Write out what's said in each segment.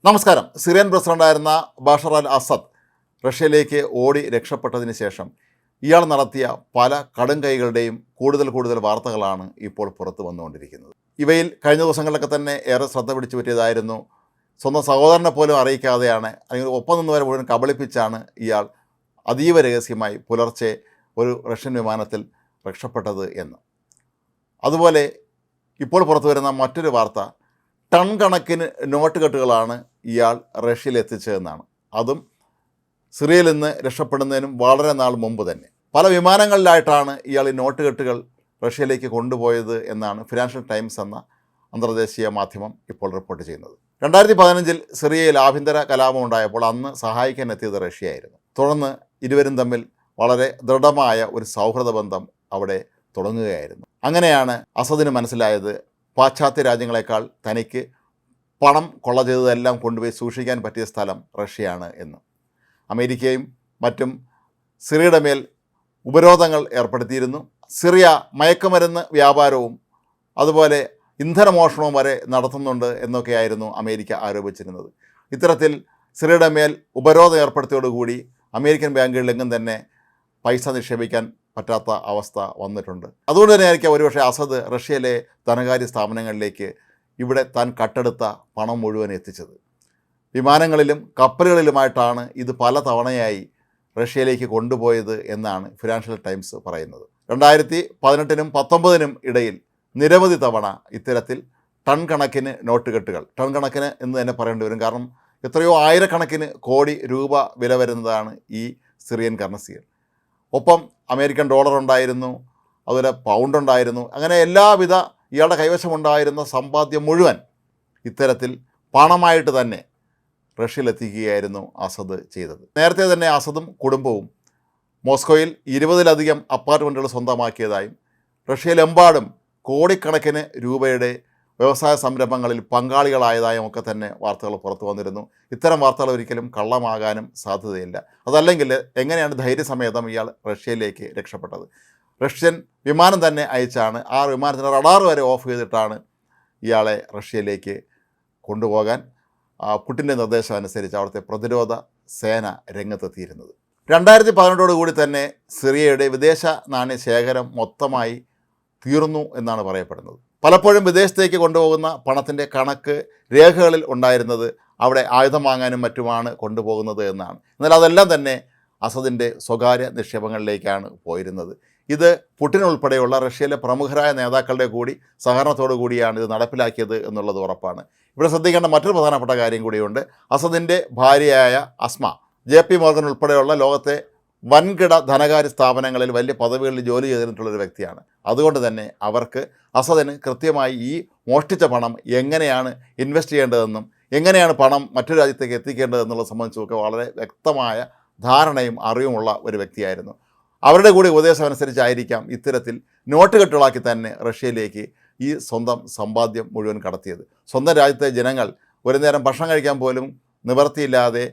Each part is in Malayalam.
നമസ്കാരം. സിറിയൻ പ്രസിഡന്റായിരുന്ന ബഷർ അൽ അസദ് റഷ്യയിലേക്ക് ഓടി രക്ഷപ്പെട്ടതിന് ശേഷം ഇയാൾ നടത്തിയ പല കടുംകൈകളുടെയും കൂടുതൽ വാർത്തകളാണ് ഇപ്പോൾ പുറത്തു വന്നുകൊണ്ടിരിക്കുന്നത്. ഇവയിൽ കഴിഞ്ഞ ദിവസങ്ങളിലൊക്കെ തന്നെ ഏറെ ശ്രദ്ധ പിടിച്ചു പറ്റിയതായിരുന്നു, സ്വന്തം സഹോദരനെ പോലും അറിയിക്കാതെയാണ്, അല്ലെങ്കിൽ ഒപ്പം നിന്നവരെ മുഴുവൻ കബളിപ്പിച്ചാണ് ഇയാൾ അതീവ രഹസ്യമായി പുലർച്ചെ ഒരു റഷ്യൻ വിമാനത്തിൽ രക്ഷപ്പെട്ടത് എന്ന്. അതുപോലെ ഇപ്പോൾ പുറത്തു വരുന്ന മറ്റൊരു വാർത്ത, ടൺ കണക്കിന് നോട്ട് കെട്ടുകളാണ് ഇയാൾ റഷ്യയിൽ എത്തിച്ചതെന്നാണ്. അതും സിറിയയിൽ നിന്ന് രക്ഷപ്പെടുന്നതിനും വളരെ നാൾ മുമ്പ് തന്നെ. പല വിമാനങ്ങളിലായിട്ടാണ് ഇയാൾ ഈ നോട്ട് കെട്ടുകൾ റഷ്യയിലേക്ക് കൊണ്ടുപോയത് എന്നാണ് ഫിനാൻഷ്യൽ ടൈംസ് എന്ന അന്തർദേശീയ മാധ്യമം ഇപ്പോൾ റിപ്പോർട്ട് ചെയ്യുന്നത്. 2015 സിറിയയിൽ ആഭ്യന്തര കലാപം ഉണ്ടായപ്പോൾ അന്ന് സഹായിക്കാൻ എത്തിയത് റഷ്യയായിരുന്നു. തുടർന്ന് ഇരുവരും തമ്മിൽ വളരെ ദൃഢമായ ഒരു സൗഹൃദ ബന്ധം അവിടെ തുടങ്ങുകയായിരുന്നു. അങ്ങനെയാണ് അസദിന് മനസ്സിലായത്, പാശ്ചാത്യ രാജ്യങ്ങളെക്കാൾ തനിക്ക് പണം കൊള്ള ചെയ്തതെല്ലാം കൊണ്ടുപോയി സൂക്ഷിക്കാൻ പറ്റിയ സ്ഥലം റഷ്യയാണ് എന്ന്. അമേരിക്കയും മറ്റും സിറിയയുടെ മേൽ ഉപരോധങ്ങൾ ഏർപ്പെടുത്തിയിരുന്നു. സിറിയ മയക്കുമരുന്ന് വ്യാപാരവും അതുപോലെ ഇന്ധനമോഷണവും വരെ നടത്തുന്നുണ്ട് എന്നൊക്കെയായിരുന്നു അമേരിക്ക ആരോപിച്ചിരുന്നത്. ഇത്തരത്തിൽ സിറിയയുടെ മേൽ ഉപരോധം ഏർപ്പെടുത്തിയോടുകൂടി അമേരിക്കൻ ബാങ്കുകളിലെങ്ങും തന്നെ പൈസ നിക്ഷേപിക്കാൻ പറ്റാത്ത അവസ്ഥ വന്നിട്ടുണ്ട്. അതുകൊണ്ട് തന്നെ ആയിരിക്കാം ഒരുപക്ഷെ അസദ് റഷ്യയിലെ ധനകാര്യ സ്ഥാപനങ്ങളിലേക്ക് ഇവിടെ താൻ കട്ടെടുത്ത പണം മുഴുവൻ എത്തിച്ചത്. വിമാനങ്ങളിലും കപ്പലുകളിലുമായിട്ടാണ് ഇത് പല തവണയായി റഷ്യയിലേക്ക് കൊണ്ടുപോയത് എന്നാണ് ഫിനാൻഷ്യൽ ടൈംസ് പറയുന്നത്. 2018-നും 2019-നും ഇടയിൽ നിരവധി തവണ ഇത്തരത്തിൽ ടൺ കണക്കിന് നോട്ട് കെട്ടുകൾ, ടൺ കണക്കിന് എന്ന് തന്നെ പറയേണ്ടി വരും, കാരണം എത്രയോ ആയിരക്കണക്കിന് കോടി രൂപ വില വരുന്നതാണ് ഈ സിറിയൻ കറൻസികൾ. ഒപ്പം അമേരിക്കൻ ഡോളർ ഉണ്ടായിരുന്നു, അതുപോലെ പൗണ്ട് ഉണ്ടായിരുന്നു. അങ്ങനെ എല്ലാവിധ ഇയാളുടെ കൈവശമുണ്ടായിരുന്ന സമ്പാദ്യം മുഴുവൻ ഇത്തരത്തിൽ പണമായിട്ട് തന്നെ റഷ്യയിലെത്തിക്കുകയായിരുന്നു അസദ് ചെയ്തത്. നേരത്തെ തന്നെ അസദും കുടുംബവും മോസ്കോയിൽ 20-ലധികം അപ്പാർട്ട്മെൻറ്റുകൾ സ്വന്തമാക്കിയതായും റഷ്യയിലെമ്പാടും കോടിക്കണക്കിന് രൂപയുടെ വ്യവസായ സംരംഭങ്ങളിൽ പങ്കാളികളായതായും ഒക്കെ തന്നെ വാർത്തകൾ പുറത്തു വന്നിരുന്നു. ഇത്തരം വാർത്തകൾ ഒരിക്കലും കള്ളമാകാനും സാധ്യതയില്ല. അതല്ലെങ്കിൽ എങ്ങനെയാണ് ധൈര്യസമേതം ഇയാൾ റഷ്യയിലേക്ക് രക്ഷപ്പെട്ടത്? റഷ്യൻ വിമാനം തന്നെ അയച്ചാണ്, ആ വിമാനത്തിൻ്റെ റഡാർ വരെ ഓഫ് ചെയ്തിട്ടാണ് ഇയാളെ റഷ്യയിലേക്ക് കൊണ്ടുപോകാൻ പുടിൻ്റെ നിർദ്ദേശം അനുസരിച്ച് അവിടുത്തെ പ്രതിരോധ സേന രംഗത്തെത്തിയിരുന്നത്. 2018 തന്നെ സിറിയയുടെ വിദേശ നാണ്യ ശേഖരം മൊത്തമായി തീർന്നു എന്നാണ് പറയപ്പെടുന്നത്. പലപ്പോഴും വിദേശത്തേക്ക് കൊണ്ടുപോകുന്ന പണത്തിൻ്റെ കണക്ക് രേഖകളിൽ ഉണ്ടായിരുന്നത് അവിടെ ആയുധം വാങ്ങാനും മറ്റുമാണ് കൊണ്ടുപോകുന്നത് എന്നാണ്. എന്നാൽ അതെല്ലാം തന്നെ അസദിൻ്റെ സ്വകാര്യ നിക്ഷേപങ്ങളിലേക്കാണ് പോയിരുന്നത്. ഇത് പുടിൻ ഉൾപ്പെടെയുള്ള റഷ്യയിലെ പ്രമുഖരായ നേതാക്കളുടെ കൂടി സഹകരണത്തോടു കൂടിയാണ് ഇത് നടപ്പിലാക്കിയത് എന്നുള്ളത് ഉറപ്പാണ്. ഇവിടെ ശ്രദ്ധിക്കേണ്ട മറ്റൊരു പ്രധാനപ്പെട്ട കാര്യം കൂടിയുണ്ട്. അസദിൻ്റെ ഭാര്യയായ അസ്മ JP മോർഗൻ ഉൾപ്പെടെയുള്ള ലോകത്തെ വൻകിട ധനകാര്യ സ്ഥാപനങ്ങളിൽ വലിയ പദവികളിൽ ജോലി ചെയ്തിട്ടുള്ളൊരു വ്യക്തിയാണ്. അതുകൊണ്ട് തന്നെ അവർക്ക് അസദിന് കൃത്യമായി ഈ മോഷ്ടിച്ച പണം എങ്ങനെയാണ് ഇൻവെസ്റ്റ് ചെയ്യേണ്ടതെന്നും എങ്ങനെയാണ് പണം മറ്റൊരു രാജ്യത്തേക്ക് എത്തിക്കേണ്ടതെന്നുള്ളത് സംബന്ധിച്ചൊക്കെ വളരെ വ്യക്തമായ ധാരണയും അറിവുമുള്ള ഒരു വ്യക്തിയായിരുന്നു. അവരുടെ കൂടി ഉപദേശം അനുസരിച്ചായിരിക്കാം ഇത്തരത്തിൽ നോട്ട് കെട്ടുകളാക്കി തന്നെ റഷ്യയിലേക്ക് ഈ സ്വന്തം സമ്പാദ്യം മുഴുവൻ കടത്തിയത്. സ്വന്തം രാജ്യത്തെ ജനങ്ങൾ ഒരു നേരം ഭക്ഷണം കഴിക്കാൻ പോലും നിവർത്തിയില്ലാതെ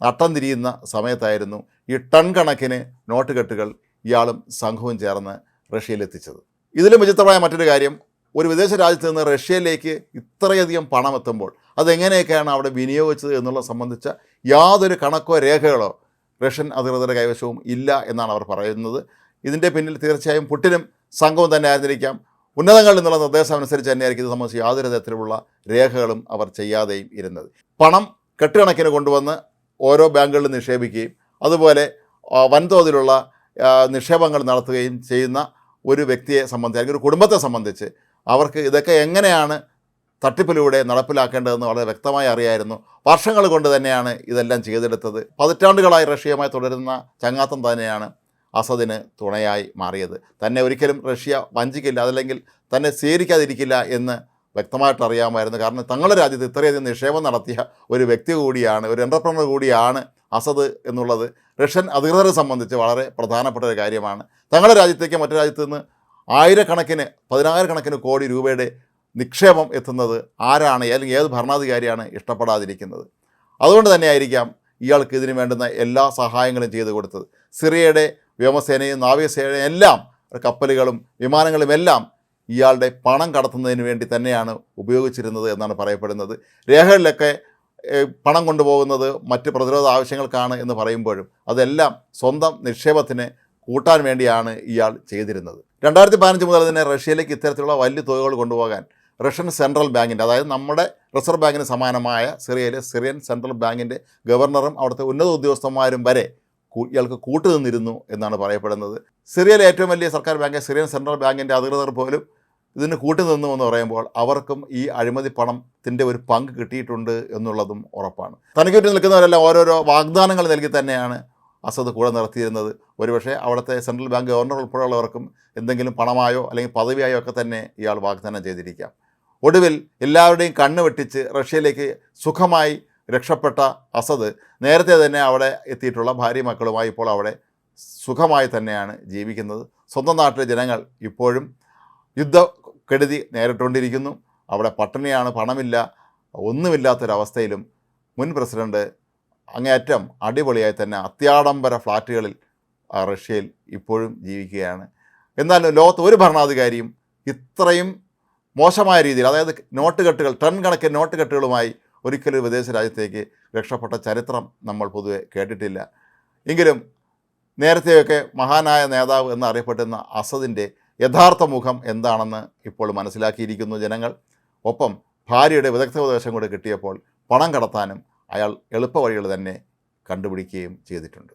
നട്ടം തിരിയുന്ന സമയത്തായിരുന്നു ഈ ടൺ കണക്കിന് നോട്ട് കെട്ടുകൾ ഇയാളും സംഘവും ചേർന്ന് റഷ്യയിലെത്തിച്ചത്. ഇതിലും വിചിത്രമായ മറ്റൊരു കാര്യം, ഒരു വിദേശ രാജ്യത്ത് നിന്ന് റഷ്യയിലേക്ക് ഇത്രയധികം പണം എത്തുമ്പോൾ അതെങ്ങനെയൊക്കെയാണ് അവിടെ വിനിയോഗിച്ചത് എന്നുള്ളത് സംബന്ധിച്ച യാതൊരു കണക്കോ രേഖകളോ റഷ്യൻ അധികൃതരുടെ കൈവശവും ഇല്ല എന്നാണ് അവർ പറയുന്നത്. ഇതിൻ്റെ പിന്നിൽ തീർച്ചയായും പുടിനും സംഘവും തന്നെ ആയിരുന്നിരിക്കാം. ഉന്നതങ്ങളിൽ നിന്നുള്ള നിർദ്ദേശം അനുസരിച്ച് തന്നെയായിരിക്കും ഇത് സംബന്ധിച്ച് യാതൊരു തരത്തിലുള്ള രേഖകളും അവർ ചെയ്യാതെയും ഇരുന്നത്. പണം കെട്ടുകണക്കിന് കൊണ്ടുവന്ന് ഓരോ ബാങ്കുകളിൽ നിക്ഷേപിക്കുകയും അതുപോലെ വൻതോതിലുള്ള നിക്ഷേപങ്ങൾ നടത്തുകയും ചെയ്യുന്ന ഒരു വ്യക്തിയെ സംബന്ധിച്ച്, അല്ലെങ്കിൽ ഒരു കുടുംബത്തെ സംബന്ധിച്ച് അവർക്ക് ഇതൊക്കെ എങ്ങനെയാണ് തട്ടിപ്പിലൂടെ നടപ്പിലാക്കേണ്ടതെന്ന് വളരെ വ്യക്തമായി അറിയായിരുന്നു. വർഷങ്ങൾ കൊണ്ട് തന്നെയാണ് ഇതെല്ലാം ചെയ്തെടുത്തത്. പതിറ്റാണ്ടുകളായി റഷ്യയുമായി തുടരുന്ന ചങ്ങാത്തം തന്നെയാണ് അസദിന് തുണയായി മാറിയത്. തന്നെ ഒരിക്കലും റഷ്യ വഞ്ചിക്കില്ല, അതല്ലെങ്കിൽ തന്നെ സ്വീകരിക്കാതിരിക്കില്ല എന്ന് വ്യക്തമായിട്ട് അറിയാമായിരുന്നു. കാരണം തങ്ങളുടെ രാജ്യത്ത് ഇത്രയധികം നിക്ഷേപം നടത്തിയ ഒരു വ്യക്തി കൂടിയാണ്, ഒരു എൻ്റർപ്രണർ കൂടിയാണ് അസദ് എന്നുള്ളത് റഷ്യൻ അധികൃതരെ സംബന്ധിച്ച് വളരെ പ്രധാനപ്പെട്ട ഒരു കാര്യമാണ്. തങ്ങളുടെ രാജ്യത്തേക്ക് മറ്റു രാജ്യത്ത് നിന്ന് പതിനായിരക്കണക്കിന് കോടി രൂപയുടെ നിക്ഷേപം എത്തുന്നത് ആരാണ്, അല്ലെങ്കിൽ ഏത് ഭരണാധികാരിയാണ് ഇഷ്ടപ്പെടാതിരിക്കുന്നത്? അതുകൊണ്ട് തന്നെയായിരിക്കാം ഇയാൾക്ക് ഇതിനു വേണ്ടുന്ന എല്ലാ സഹായങ്ങളും ചെയ്തു കൊടുത്തത്. സിറിയയുടെ വ്യോമസേനയും നാവികസേനയും എല്ലാം, കപ്പലുകളും വിമാനങ്ങളും എല്ലാം ഇയാളുടെ പണം കടത്തുന്നതിന് വേണ്ടി തന്നെയാണ് ഉപയോഗിച്ചിരുന്നത് എന്നാണ് പറയപ്പെടുന്നത്. രേഖകളിലൊക്കെ പണം കൊണ്ടുപോകുന്നത് മറ്റ് പ്രതിരോധ ആവശ്യങ്ങൾക്കാണ് എന്ന് പറയുമ്പോഴും അതെല്ലാം സ്വന്തം നിക്ഷേപത്തിന് കൂട്ടാൻ വേണ്ടിയാണ് ഇയാൾ ചെയ്തിരുന്നത്. 2015 മുതൽ തന്നെ റഷ്യയിലേക്ക് ഇത്തരത്തിലുള്ള വലിയ തുകകൾ കൊണ്ടുപോകാൻ റഷ്യൻ സെൻട്രൽ ബാങ്കിൻ്റെ, അതായത് നമ്മുടെ റിസർവ് ബാങ്കിന് സമാനമായ സിറിയയിലെ സിറിയൻ സെൻട്രൽ ബാങ്കിൻ്റെ ഗവർണറും അവിടുത്തെ ഉന്നത ഉദ്യോഗസ്ഥന്മാരും വരെ ഇയാൾക്ക് കൂട്ടുനിന്നിരുന്നു എന്നാണ് പറയപ്പെടുന്നത്. സിറിയയിലെ ഏറ്റവും വലിയ സർക്കാർ ബാങ്ക് സിറിയൻ സെൻട്രൽ ബാങ്കിൻ്റെ അധികൃതർ പോലും ഇതിന് കൂട്ടുനിന്നു എന്ന് പറയുമ്പോൾ അവർക്കും ഈ അഴിമതി പണത്തിൻ്റെ ഒരു പങ്ക് കിട്ടിയിട്ടുണ്ട് എന്നുള്ളതും ഉറപ്പാണ്. തനിക്ക് ചുറ്റും നിൽക്കുന്നവരെല്ലാം ഓരോരോ വാഗ്ദാനങ്ങൾ നൽകി തന്നെയാണ് അസദ് കൂടെ നിർത്തിയിരുന്നത്. ഒരുപക്ഷെ അവിടുത്തെ സെൻട്രൽ ബാങ്ക് ഗവർണർ ഉൾപ്പെടെയുള്ളവർക്കും എന്തെങ്കിലും പണമായോ അല്ലെങ്കിൽ പദവിയായോ ഒക്കെ തന്നെ ഇയാൾ വാഗ്ദാനം ചെയ്തിരിക്കാം. ഒടുവിൽ എല്ലാവരുടെയും കണ്ണ് വെട്ടിച്ച് റഷ്യയിലേക്ക് സുഖമായി രക്ഷപ്പെട്ട അസദ് നേരത്തെ തന്നെ അവിടെ എത്തിയിട്ടുള്ള ഭാര്യ മക്കളുമായി ഇപ്പോൾ അവിടെ സുഖമായി തന്നെയാണ് ജീവിക്കുന്നത്. സ്വന്തം നാട്ടിലെ ജനങ്ങൾ ഇപ്പോഴും യുദ്ധക്കെടുതി നേരിട്ടുകൊണ്ടിരിക്കുന്നു. അവിടെ പട്ടിണിയാണ്, പണമില്ല, ഒന്നുമില്ലാത്തൊരവസ്ഥയിലും മുൻ പ്രസിഡന്റ് അങ്ങേയറ്റം അടിപൊളിയായി തന്നെ അത്യാഡംബര ഫ്ലാറ്റുകളിൽ റഷ്യയിൽ ഇപ്പോഴും ജീവിക്കുകയാണ്. എന്നാലും ലോകത്ത് ഒരു ഭരണാധികാരിയും ഇത്രയും മോശമായ രീതിയിൽ, അതായത് നോട്ടുകെട്ടുകൾ, ടൺ കണക്കിന് നോട്ടുകെട്ടുകളുമായി ഒരിക്കലും വിദേശ രാജ്യത്തേക്ക് രക്ഷപ്പെട്ട ചരിത്രം നമ്മൾ പൊതുവെ കേട്ടിട്ടില്ല. എങ്കിലും നേരത്തെയൊക്കെ മഹാനായ നേതാവ് എന്നറിയപ്പെട്ടിരുന്ന അസദിൻ്റെ യഥാർത്ഥ മുഖം എന്താണെന്ന് ഇപ്പോൾ മനസ്സിലാക്കിയിരിക്കുന്നു ജനങ്ങൾ. ഒപ്പം ഭാര്യയുടെ വിദഗ്ധോപദേശം കൂടെ കിട്ടിയപ്പോൾ പണം കടത്താനും അയാൾ എളുപ്പവഴികൾ തന്നെ കണ്ടുപിടിക്കുകയും ചെയ്തിട്ടുണ്ട്.